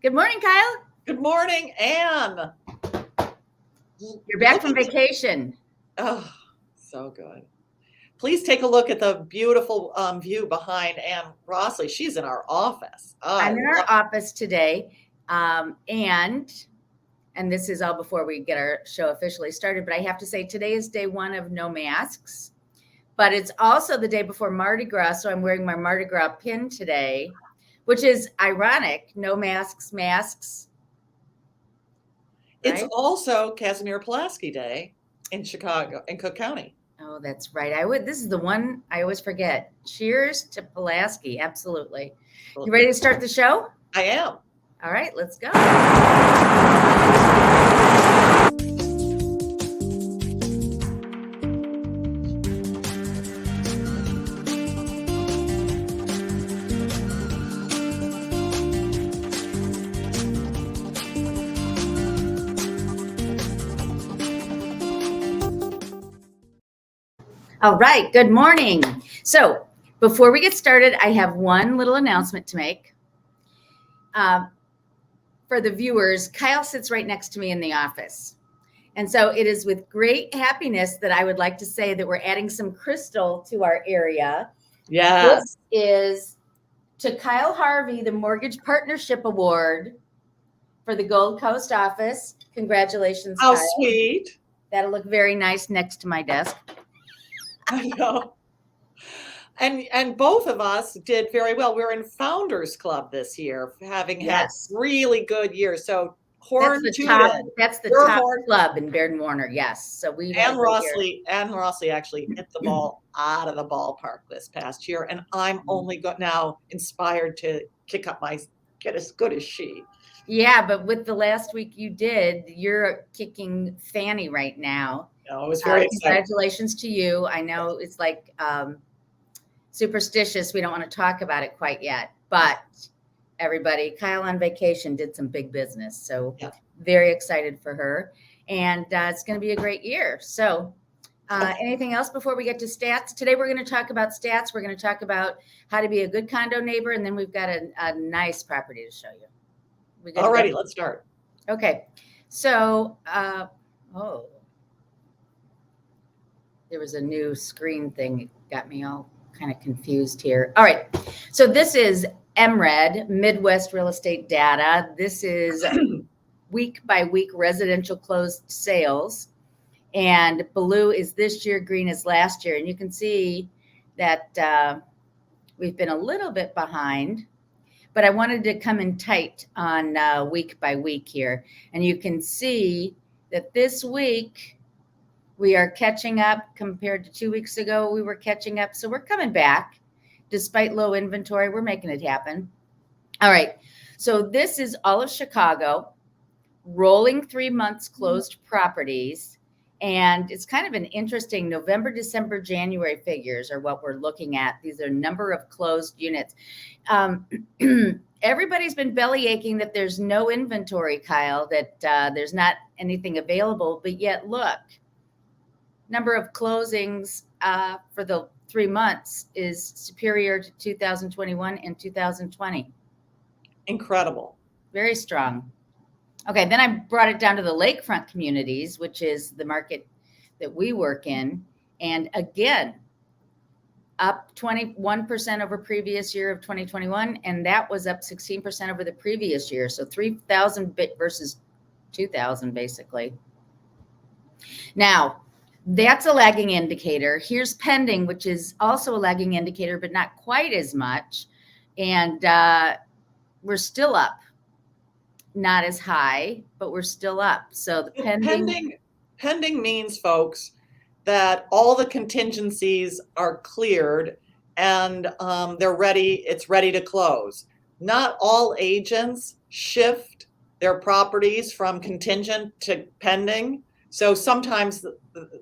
Good morning, Kyle. Good morning, Anne. You're back from vacation. Oh, so good. Please take a look at the beautiful view behind Anne Rossley. She's in our office. I'm in our office today, and this is all before we get our show officially started, but I have to say today is day one of no masks, but it's also the day before Mardi Gras, so I'm wearing my Mardi Gras pin today, which is ironic. No masks. It's Right? also Casimir Pulaski Day in Chicago, in Cook County. Oh, that's right. This is the one I always forget. Cheers to Pulaski. Absolutely. You ready to start the show? I am. All right, let's go. All right, good morning. So before we get started, I have one little announcement to make. For the viewers, Kyle sits right next to me in the office. And so it is with great happiness that I would like to say that we're adding some crystal to our area. Yes. This is to Kyle Harvey, the Mortgage Partnership Award for the Gold Coast office. Congratulations, How Kyle. sweet. That'll look very nice next to my desk. I know. And both of us did very well. We're in Founders Club this year, having had really good years. So that's the top club in Baird Warner. Yes. So we Anne Rossley actually hit the ball out of the ballpark this past year, and I'm only now inspired to get as good as she. Yeah, but with the last week you're kicking Fanny right now. Oh, it was very exciting. Congratulations to you. I know it's like superstitious. We don't want to talk about it quite yet, but everybody, Kyle on vacation did some big business. So very excited for her. And it's going to be a great year. So anything else before we get to stats? Today, we're going to talk about stats. We're going to talk about how to be a good condo neighbor. And then we've got a nice property to show you. Alrighty, let's start. Okay. So, there was a new screen thing. It got me all kind of confused here. All right. So this is MRED, Midwest Real Estate Data. This is week by week residential closed sales. And blue is this year, green is last year. And you can see that we've been a little bit behind, but I wanted to come in tight on week by week here. And you can see that this week we are catching up compared to 2 weeks ago. We were catching up. So we're coming back despite low inventory. We're making it happen. All right. So this is all of Chicago, rolling 3 months closed properties. And it's kind of an interesting November, December, January figures are what we're looking at. These are number of closed units. Everybody's been belly aching that there's no inventory, Kyle, that there's not anything available. But yet, look, number of closings for the 3 months is superior to 2021 and 2020. Incredible. Very strong. Okay, then I brought it down to the lakefront communities, which is the market that we work in. And again, up 21% over previous year of 2021. And that was up 16% over the previous year. So 3,000 versus 2,000, basically. Now, that's a lagging indicator. Here's pending, which is also a lagging indicator, but not quite as much. And we're still up. Not as high, but we're still up. So the pending means, folks, that all the contingencies are cleared and they're ready. It's ready to close. Not all agents shift their properties from contingent to pending. So sometimes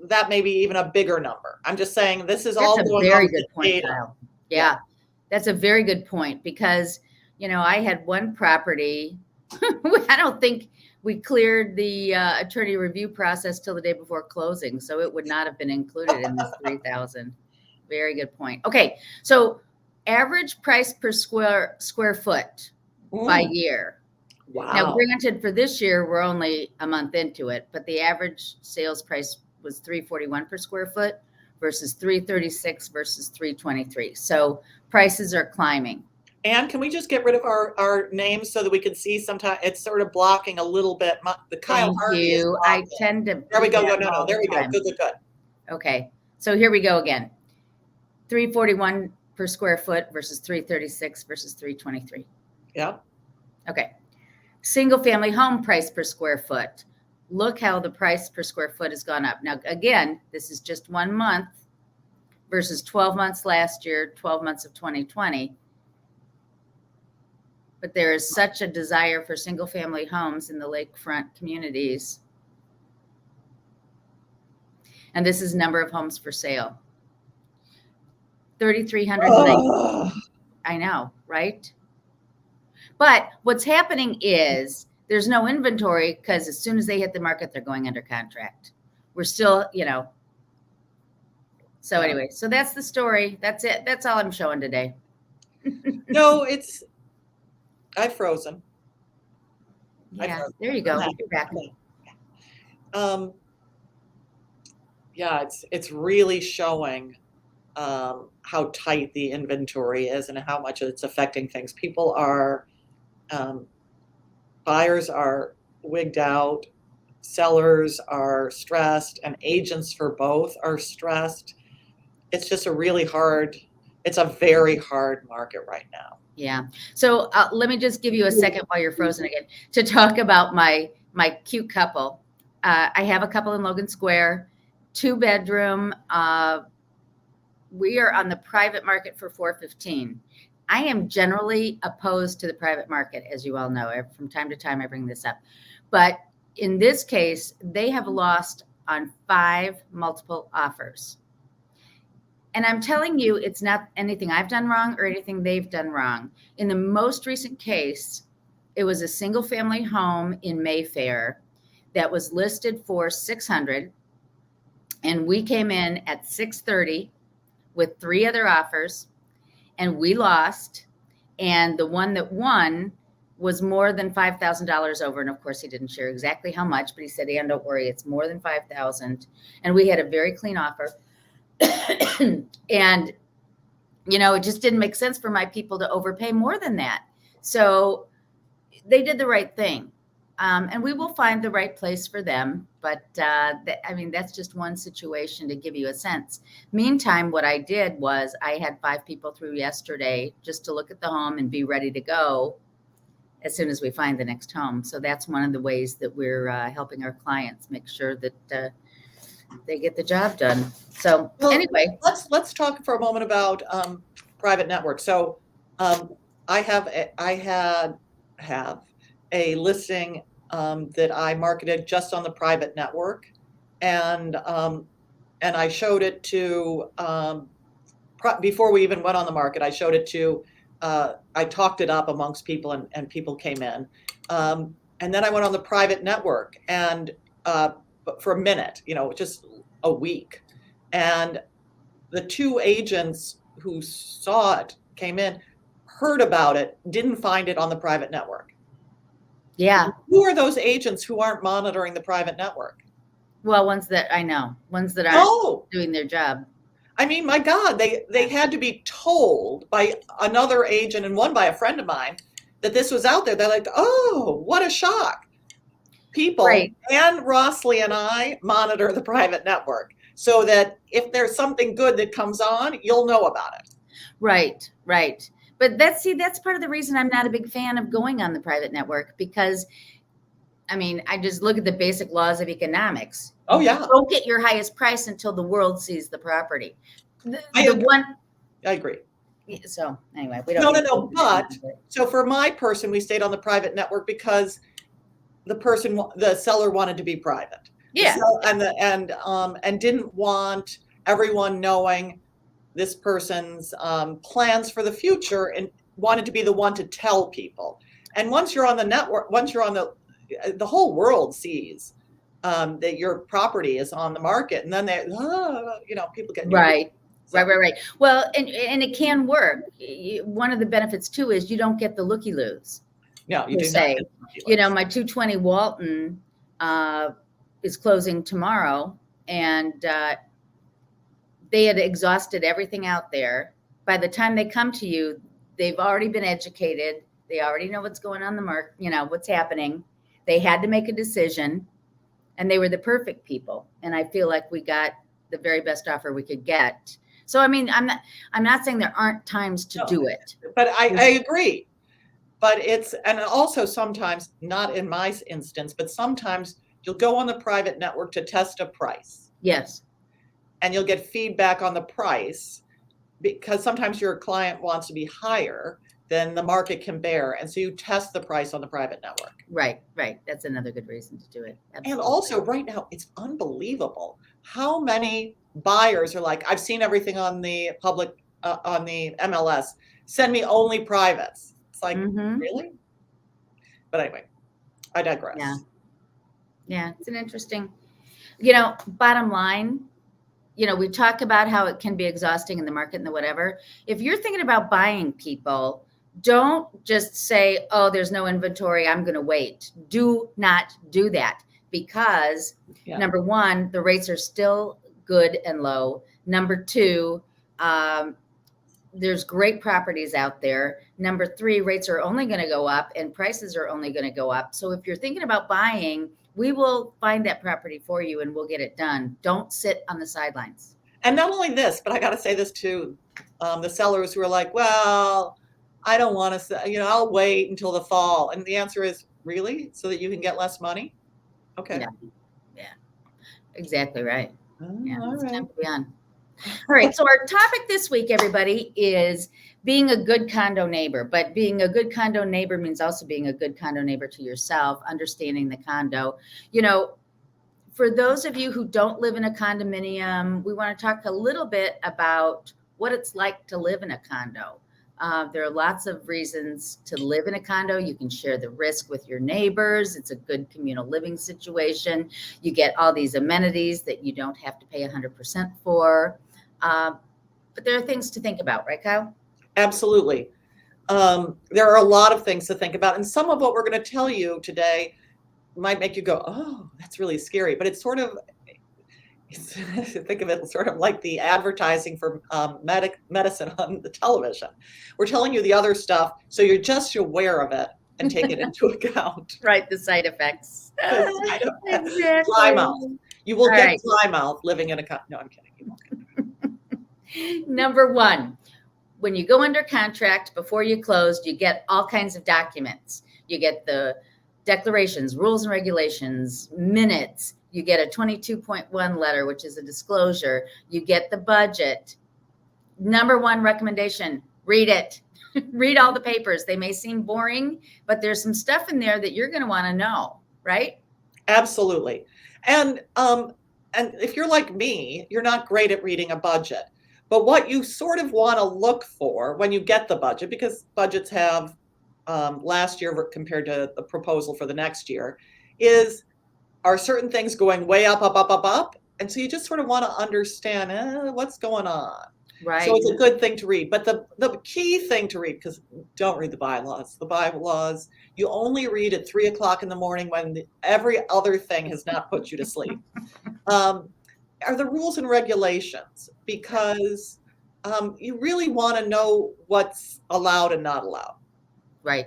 that may be even a bigger number. I'm just saying this is all going on. Very good point, Kyle. Yeah, that's a very good point because, I had one property. I don't think we cleared the attorney review process till the day before closing, so it would not have been included in this 3,000. Very good point. Okay, so average price per square foot by year. Now, Wow. granted, for this year, we're only a month into it, but the average sales price was $341 per square foot versus $336 versus $323. So prices are climbing. And can we just get rid of our names so that we can see sometimes it's sort of blocking a little bit. The Kyle Thank Harvey is you. I blocking. tend to. There we do go. that No, all there the we go. time. Good. Okay. So here we go again. 341 per square foot versus 336 versus 323. Yeah. Okay. Single family home price per square foot. Look how the price per square foot has gone up. Now, again, this is just 1 month versus 12 months last year, 12 months of 2020. But there is such a desire for single family homes in the lakefront communities. And this is number of homes for sale. 3,300. Oh. I know, right? But what's happening is there's no inventory because as soon as they hit the market, they're going under contract. We're still, So anyway, so that's the story. That's it. That's all I'm showing today. No, I've frozen. Yeah, there you go. You're back. Yeah, it's really showing how tight the inventory is and how much it's affecting things. People are, buyers are wigged out, sellers are stressed, and agents for both are stressed. It's just it's a very hard market right now. Yeah. So let me just give you a second while you're frozen again to talk about my cute couple. I have a couple in Logan Square, 2-bedroom. We are on the private market for $415. I am generally opposed to the private market, as you all know. From time to time, I bring this up. But in this case, they have lost on 5 multiple offers. And I'm telling you, it's not anything I've done wrong or anything they've done wrong. In the most recent case, it was a single family home in Mayfair that was listed for $600. And we came in at $630 with 3 other offers, and we lost. And the one that won was more than $5,000 over. And of course, he didn't share exactly how much, but he said, "Ann, don't worry, it's more than $5,000." And we had a very clean offer. And, it just didn't make sense for my people to overpay more than that. So they did the right thing. And we will find the right place for them. But that's just one situation to give you a sense. Meantime, what I did was I had 5 people through yesterday just to look at the home and be ready to go as soon as we find the next home. So that's one of the ways that we're helping our clients make sure that they get the job done. So anyway, let's talk for a moment about private networks. So I have a listing that I marketed just on the private network, and I showed it to before we even went on the market. I showed it to I talked it up amongst people, and people came in, and then I went on the private network and for a minute, just a week, and the 2 agents who saw it came in, heard about it, didn't find it on the private network. Yeah. Who are those agents who aren't monitoring the private network? Well, ones that aren't doing their job. I mean, my God, they had to be told by another agent and one by a friend of mine that this was out there. They're like, "Oh, what a shock." People, right. And Rossley and I monitor the private network so that if there's something good that comes on, you'll know about it. Right. But that's part of the reason I'm not a big fan of going on the private network, because I just look at the basic laws of economics. Oh, yeah. You don't get your highest price until the world sees the property. I agree. So anyway, we don't. No. But so for my person, we stayed on the private network because the seller wanted to be private. Yeah. And didn't want everyone knowing this person's plans for the future, and wanted to be the one to tell people. And once you're on the network, the whole world sees that your property is on the market, and then people get right. Right. Well, and it can work. One of the benefits too is you don't get the looky-loos. No, you per do se. not. Get You know, my 220 Walton is closing tomorrow, and they had exhausted everything out there. By the time they come to you, they've already been educated. They already know what's going on the market, you know, what's happening. They had to make a decision, and they were the perfect people. And I feel like we got the very best offer we could get. So, I mean, I'm not saying there aren't times to do it. But I agree. But and also sometimes, not in my instance, but sometimes you'll go on the private network to test a price. Yes. And you'll get feedback on the price, because sometimes your client wants to be higher than the market can bear. And so you test the price on the private network. Right. That's another good reason to do it. Absolutely. And also right now, it's unbelievable how many buyers are like, I've seen everything on the public, on the MLS, send me only privates. It's like, really? But anyway, I digress. Yeah, it's an interesting, you know, bottom line, you know, we talk about how it can be exhausting in the market and the whatever. If you're thinking about buying, people, don't just say, oh, there's no inventory, I'm going to wait. Do not do that, because number one, the rates are still good and low. Number two, there's great properties out there. Number three, rates are only going to go up and prices are only going to go up. So if you're thinking about buying, we will find that property for you and we'll get it done. Don't sit on the sidelines. And not only this, but I got to say this to the sellers who are like, well, I don't want to, you know, I'll wait until the fall. And the answer is, really? So that you can get less money? Okay. Yeah. Exactly right. All right. Time to be on. All right. So our topic this week, everybody, is being a good condo neighbor. But being a good condo neighbor means also being a good condo neighbor to yourself, understanding the condo. You know, for those of you who don't live in a condominium, we want to talk a little bit about what it's like to live in a condo. There are lots of reasons to live in a condo. You can share the risk with your neighbors. It's a good communal living situation. You get all these amenities that you don't have to pay 100% for. But there are things to think about, right, Kyle? Absolutely. There are a lot of things to think about. And some of what we're going to tell you today might make you go, oh, that's really scary. But it's sort of, think of it sort of like the advertising for medicine on the television. We're telling you the other stuff, so you're just aware of it and take it into account. Right, the side effects. Exactly. Dry mouth. You will get dry mouth living in a condo. No, I'm kidding. You won't get Number one, when you go under contract, before you close, you get all kinds of documents. You get the declarations, rules and regulations, minutes. You get a 22.1 letter, which is a disclosure. You get the budget. Number one recommendation, read it. Read all the papers. They may seem boring, but there's some stuff in there that you're going to want to know, right? Absolutely. And if you're like me, you're not great at reading a budget. But what you sort of want to look for when you get the budget, because budgets have last year compared to the proposal for the next year, are certain things going way up, up, up, up, up? And so you just sort of want to understand what's going on. Right. So it's a good thing to read. But the key thing to read, because don't read the bylaws. The bylaws, you only read at 3 o'clock in the morning when every other thing has not put you to sleep, are the rules and regulations, because you really want to know what's allowed and not allowed. Right.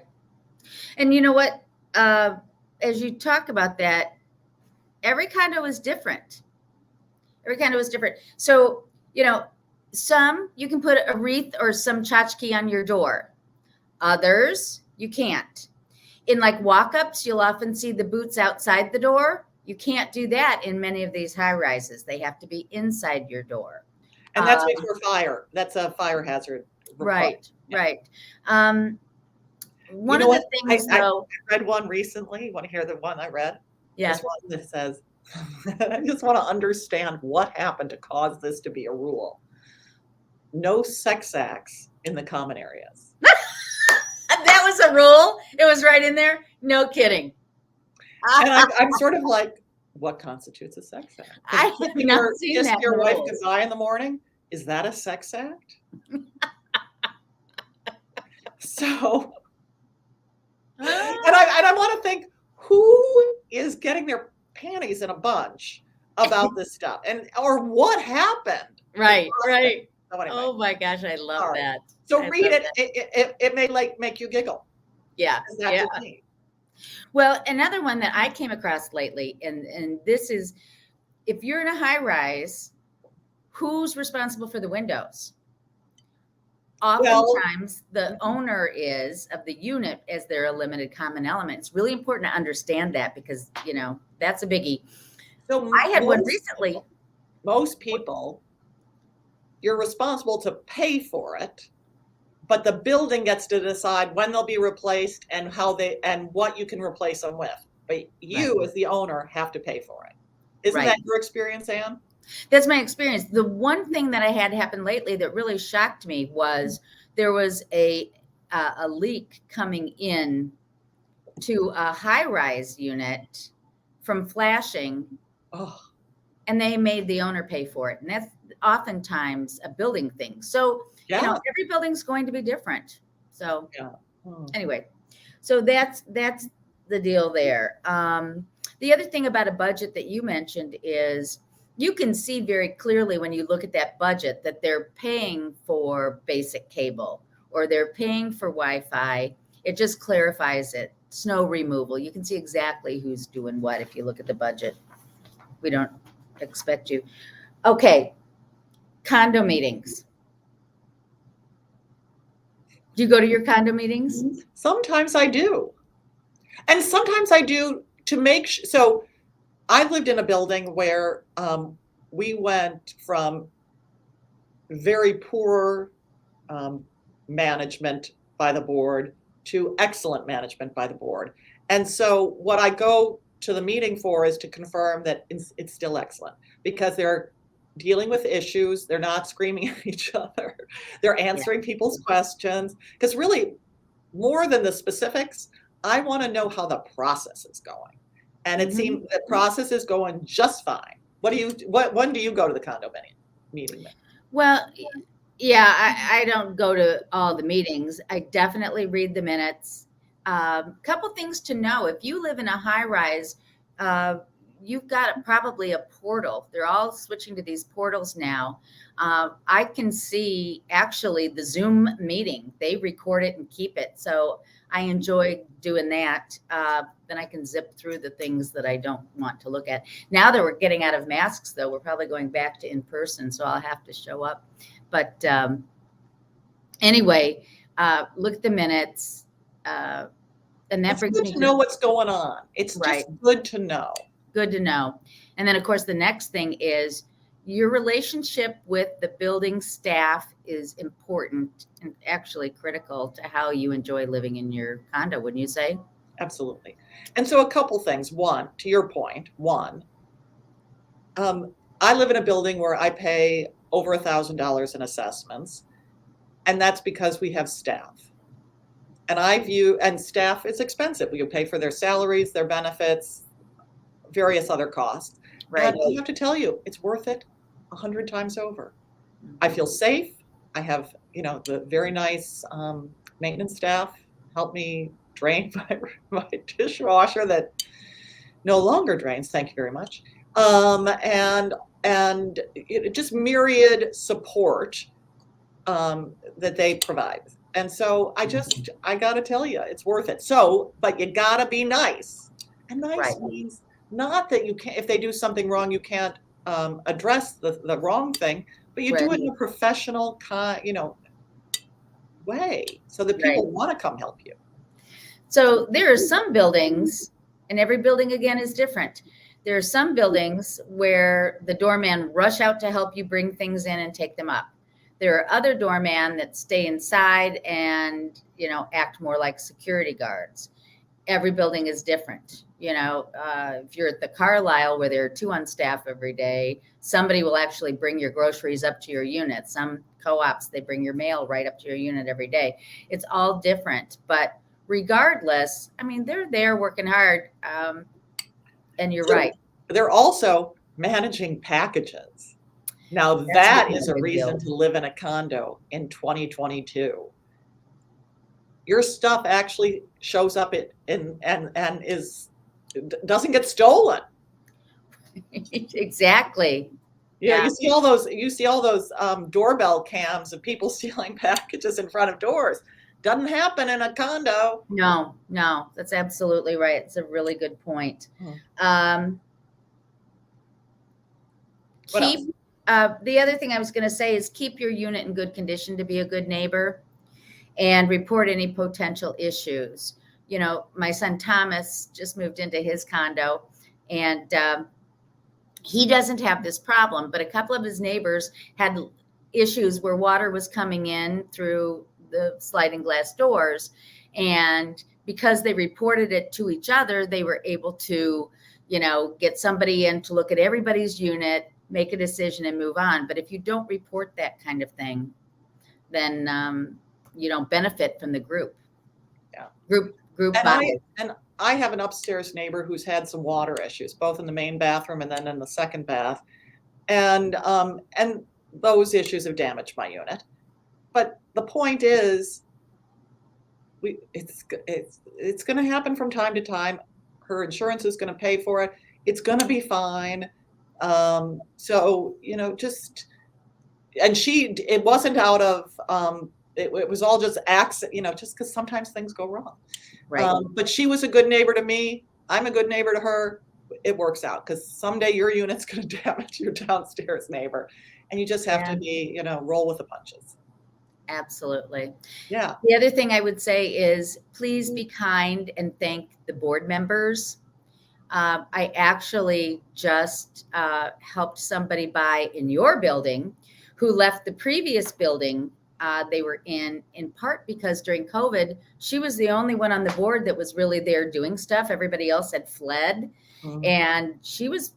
And you know what? As you talk about that, every condo is different. Every condo is different. So, you know, some you can put a wreath or some tchotchke on your door. Others, you can't. In like walk-ups, you'll often see the boots outside the door. You can't do that in many of these high rises. They have to be inside your door. And that's for fire. That's a fire hazard. Right, yeah. Right. One of the things, I read one recently. You want to hear the one I read? Yeah. This one that says, I just want to understand what happened to cause this to be a rule. No sex acts in the common areas. That was a rule. It was right in there. No kidding. And I'm sort of like, what constitutes a sex act? I have not seen that. Your wife goodbye in the morning. Is that a sex act? So And I want to think, who is getting their panties in a bunch about this stuff, and or what happened? Right, right. So anyway, Oh my gosh, I love sorry. that. So I read love it. that. It may like make you giggle. Yeah, That yeah. did me. Well, another one that I came across lately, and this is, if you're in a high rise, who's responsible for the windows? Well, Oftentimes, the owner is of the unit, as they're a limited common element. It's really important to understand that, because that's a biggie. so I had one recently. most people, you're responsible to pay for it, but the building gets to decide when they'll be replaced and what you can replace them with. But you, Right. as the owner, have to pay for it. Isn't Right. that your experience, Anne? That's my experience. The one thing that I had happen lately that really shocked me was there was a leak coming in to a high-rise unit from flashing, Oh, and they made the owner pay for it. And that's oftentimes a building thing. So, yeah. every building's going to be different. So Yeah. Oh. anyway, so that's the deal there. The other thing about a budget that you mentioned is you can see very clearly when you look at that budget that they're paying for basic cable or they're paying for Wi-Fi. It just clarifies it. Snow removal. You can see exactly who's doing what if you look at the budget. We don't expect you. Okay. Condo meetings. Do you go to your condo meetings? Sometimes I do. And sometimes I do to make so I lived in a building where we went from very poor management by the board to excellent management by the board. And so what I go to the meeting for is to confirm that it's still excellent, because they're dealing with issues. They're not screaming at each other. They're answering people's questions. Because really, more than the specifics, I want to know how the process is going. And it seems the process is going just fine. When do you go to the condo meeting? Well, yeah, I don't go to all the meetings. I definitely read the minutes. Couple things to know. If you live in a high rise, you've got probably a portal. They're all switching to these portals now. I can see actually the Zoom meeting. They record it and keep it. So I enjoy doing that. Then I can zip through the things that I don't want to look at. Now that we're getting out of masks, though, we're probably going back to in person. So I'll have to show up. But anyway, look at the minutes. And that It's brings good me to know what's going on. It's right. just good to know. Good to know. And then, of course, the next thing is your relationship with the building staff is important and actually critical to how you enjoy living in your condo, wouldn't you say? Absolutely. And so a couple things. One, to your point, I live in a building where I pay over $1,000 in assessments, and that's because we have staff. And staff is expensive. We pay for their salaries, their benefits, various other costs. Right. And I have to tell you, it's worth it 100 times over. I feel safe. I have, the very nice maintenance staff help me drain my dishwasher that no longer drains. Thank you very much. And just myriad support that they provide. And so I got to tell you, it's worth it. So, but you got to be nice. And nice means not that you can't, if they do something wrong, you can't address the wrong thing, but you do it in a professional, way so that people want to come help you. So there are some buildings, and every building again is different. There are some buildings where the doorman rush out to help you bring things in and take them up. There are other doormen that stay inside and, act more like security guards. Every building is different. If you're at the Carlisle where there are 2 on staff every day, somebody will actually bring your groceries up to your unit. Some co-ops, they bring your mail right up to your unit every day. It's all different, but regardless, I mean, they're there working hard. And you're right. They're also managing packages. Now that is a reason to live in a condo in 2022. your stuff actually shows up and doesn't get stolen. Exactly. Yeah, you see all those doorbell cams of people stealing packages in front of doors. Doesn't happen in a condo. No, that's absolutely right. It's a really good point. Hmm. What else? Keep the other thing I was going to say is keep your unit in good condition to be a good neighbor, and report any potential issues. You know, my son Thomas just moved into his condo, and he doesn't have this problem, but a couple of his neighbors had issues where water was coming in through the sliding glass doors. And because they reported it to each other, they were able to, you know, get somebody in to look at everybody's unit, make a decision, and move on. But if you don't report that kind of thing, then you don't benefit from the group. Yeah. Group and I have an upstairs neighbor who's had some water issues, both in the main bathroom and then in the second bath. And those issues have damaged my unit. But the point is, it's going to happen from time to time. Her insurance is going to pay for it. It's going to be fine. So, you know, and it wasn't out of, it was all just accident, you know, just because sometimes things go wrong. Right. But she was a good neighbor to me. I'm a good neighbor to her. It works out because someday your unit's going to damage your downstairs neighbor, and you just have to be, you know, roll with the punches. Absolutely. Yeah. The other thing I would say is please be kind and thank the board members. I actually just helped somebody buy in your building who left the previous building they were in part because during COVID, she was the only one on the board that was really there doing stuff. Everybody else had fled. Mm-hmm. And she was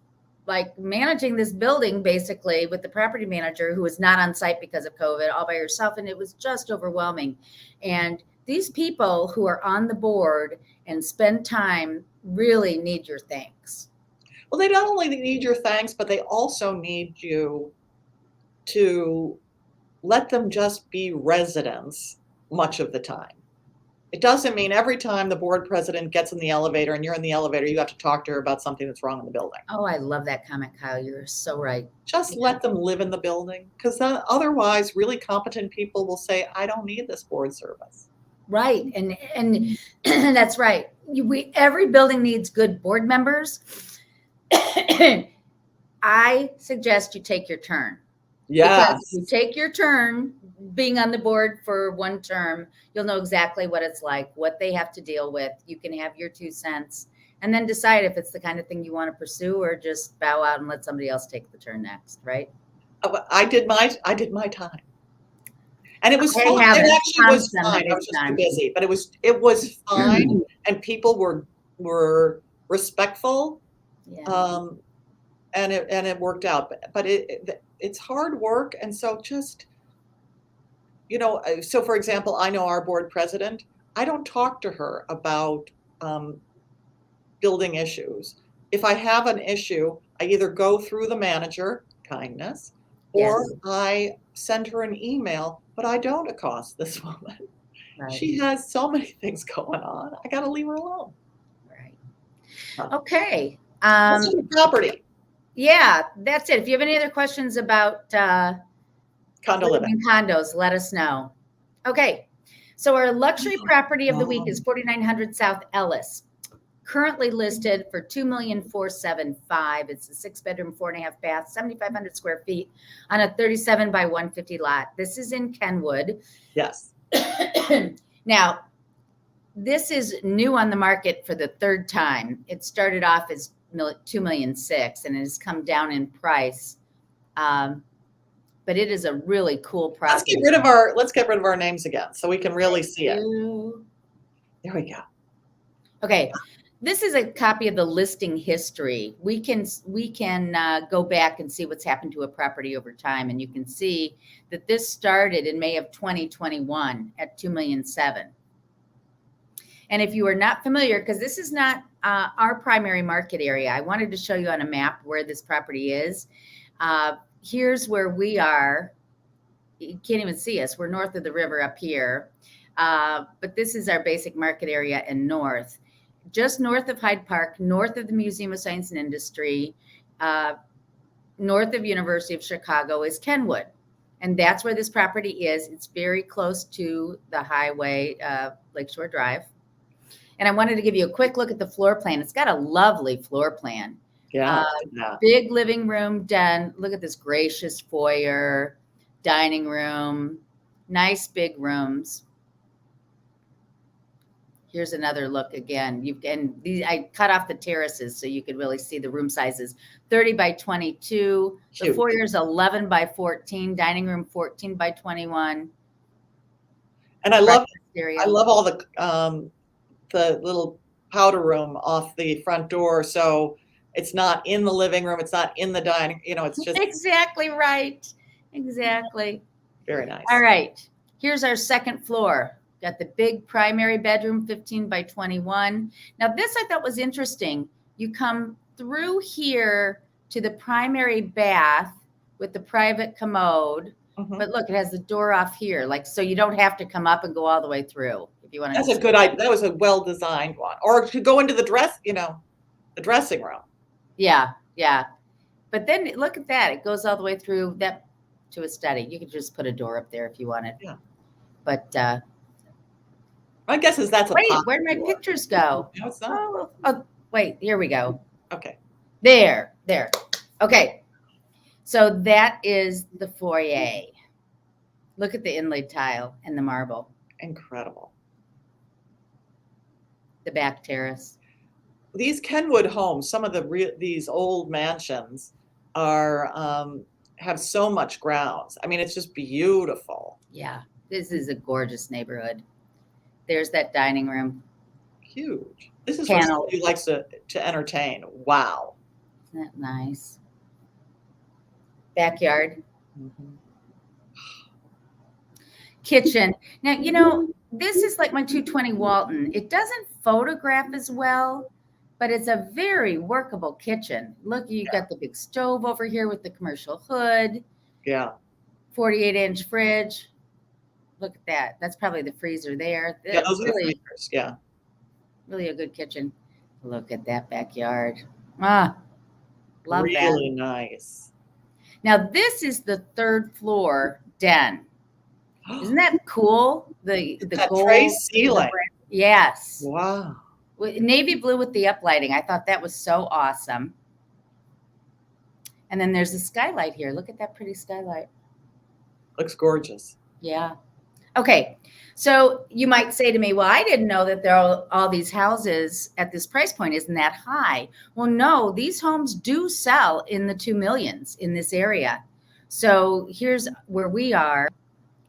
like managing this building basically with the property manager who was not on site because of COVID all by herself. And it was just overwhelming. And these people who are on the board and spend time really need your thanks. Well, they not only need your thanks, but they also need you to let them just be residents much of the time. It doesn't mean every time the board president gets in the elevator and you're in the elevator, you have to talk to her about something that's wrong in the building. Oh, I love that comment, Kyle. You're so right. Just let them live in the building, because otherwise really competent people will say, I don't need this board service. Right. And that's right. Every building needs good board members. I suggest you take your turn. Yes. Because if you take your turn being on the board for one term, you'll know exactly what it's like, what they have to deal with. You can have your 2 cents and then decide if it's the kind of thing you want to pursue or just bow out and let somebody else take the turn next, right? I did my time. And it was fine. It actually was fine. I was just too busy, but it was fine, and people were respectful. Yeah. And it worked out, but it's hard work. And so just, you know, so for example, I know our board president, I don't talk to her about building issues. If I have an issue, I either go through the manager, kindness, or yes, I send her an email, but I don't accost this woman. Right. She has so many things going on. I got to leave her alone. Right. Okay. Property. Yeah, that's it. If you have any other questions about condo living condos, let us know. Okay, so our luxury property of the week is 4900 South Ellis, currently listed for $2,475,000. It's a 6-bedroom, 4.5 bath, 7,500 square feet on a 37 by 150 lot. This is in Kenwood. Yes. Now, this is new on the market for the third time. It started off as $2,600,000 and it has come down in price. But it is a really cool property. Let's get rid of our names again so we can really see it. There we go. Okay. This is a copy of the listing history. We can go back and see what's happened to a property over time. And you can see that this started in May of 2021 at $2,700,000. And if you are not familiar, because this is not our primary market area, I wanted to show you on a map where this property is. Here's where we are. You can't even see us. We're north of the river up here. But this is our basic market area and north. Just north of Hyde Park, north of the Museum of Science and Industry, north of University of Chicago is Kenwood. And that's where this property is. It's very close to the highway, Lakeshore Drive. And I wanted to give you a quick look at the floor plan. It's got a lovely floor plan. Yeah. Big living room, den. Look at this gracious foyer, dining room, nice big rooms. Here's another look again. I cut off the terraces so you could really see the room sizes. 30 by 22. The foyer is 11 by 14. Dining room 14 by 21. And I love all the little powder room off the front door. So it's not in the living room. It's not in the dining. It's just exactly right. Exactly. Very nice. All right. Here's our second floor. Got the big primary bedroom, 15 by 21. Now this I thought was interesting. You come through here to the primary bath with the private commode. But look, it has the door off here. So you don't have to come up and go all the way through if you want to. That's a good idea. That was a well-designed one. Or to go into the dressing room. Yeah. Yeah. But then look at that. It goes all the way through that to a study. You could just put a door up there if you wanted. Yeah. But, my guess is that's wait, where'd my pictures go? No, it's not. Oh, wait, here we go. Okay. There. Okay. So that is the foyer. Look at the inlaid tile and the marble. Incredible. The back terrace. These Kenwood homes, some of these old mansions are have so much grounds. I mean, it's just beautiful. Yeah, this is a gorgeous neighborhood. There's that dining room. Huge. This is for somebody who likes to entertain. Wow. Isn't that nice? Backyard. Kitchen. Now, this is like my 220 Walton. It doesn't photograph as well, but it's a very workable kitchen. Look, you got the big stove over here with the commercial hood. Yeah. 48-inch fridge. Look at that. That's probably the freezer there. Yeah, those are the freezers. Yeah. Really a good kitchen. Look at that backyard. Love that. Really nice. Now, this is the third floor den. Isn't that cool? The gold tray ceiling. Yes. Wow. Navy blue with the uplighting. I thought that was so awesome. And then there's a skylight here. Look at that pretty skylight. Looks gorgeous. Yeah. Okay. So you might say to me, well, I didn't know that there are all these houses at this price point. Isn't that high? Well, no, these homes do sell in the 2 millions in this area. So here's where we are.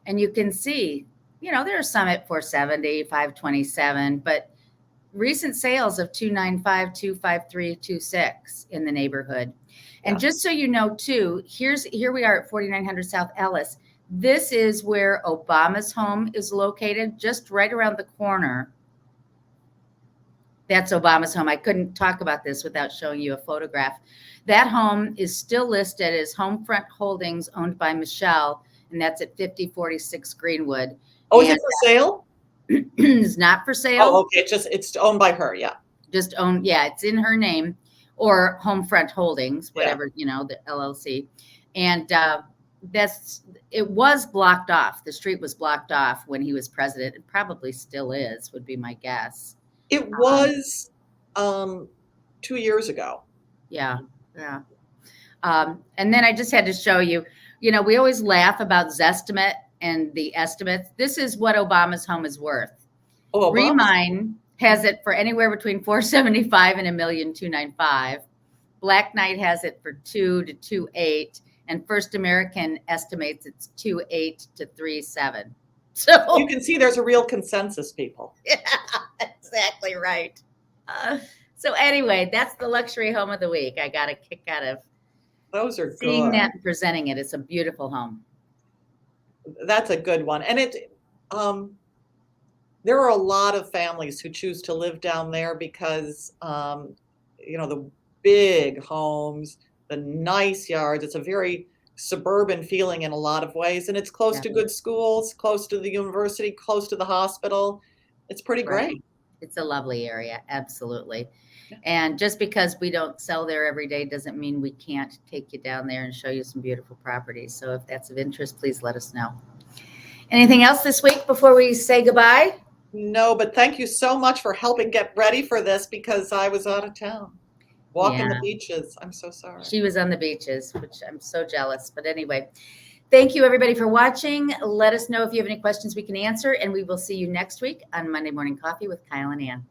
And you can see, there are some at 470, 527, but recent sales of 295, 253, 26 in the neighborhood. And just so you know, too, here we are at 4900 South Ellis. This is where Obama's home is located, just right around the corner. That's Obama's home. I couldn't talk about this without showing you a photograph. That home is still listed as Homefront Holdings, owned by Michelle, and that's at 5046 Greenwood. Oh, is it for sale? It's not for sale. Oh, okay. It's owned by her. Yeah. Just owned. Yeah, it's in her name, or Homefront Holdings, whatever, the LLC. And it was blocked off. The street was blocked off when he was president. It probably still is, would be my guess. It was 2 years ago. Yeah. Yeah. And then I just had to show you, we always laugh about Zestimate and the estimates. This is what Obama's home is worth. Oh, Remine has it for anywhere between 475 and $1,295,000. Black Knight has it for 2 to 2.8, and First American estimates it's 2.8 to 3.7. So you can see there's a real consensus, people. Yeah, exactly right. So anyway, that's the luxury home of the week. I got a kick out of those are seeing good. that and presenting it. It's a beautiful home. That's a good one. And there are a lot of families who choose to live down there because, the big homes, the nice yards. It's a very suburban feeling in a lot of ways. And it's close to Definitely. good schools, close to the university, close to the hospital. It's pretty Right. great. It's a lovely area, absolutely. Yeah. And just because we don't sell there every day doesn't mean we can't take you down there and show you some beautiful properties. So if that's of interest, please let us know. Anything else this week before we say goodbye? No, but thank you so much for helping get ready for this because I was out of town. Walking the Yeah. beaches. I'm so sorry. She was on the beaches, which I'm so jealous. But anyway, thank you everybody for watching. Let us know if you have any questions we can answer, and we will see you next week on Monday Morning Coffee with Kyle and Ann.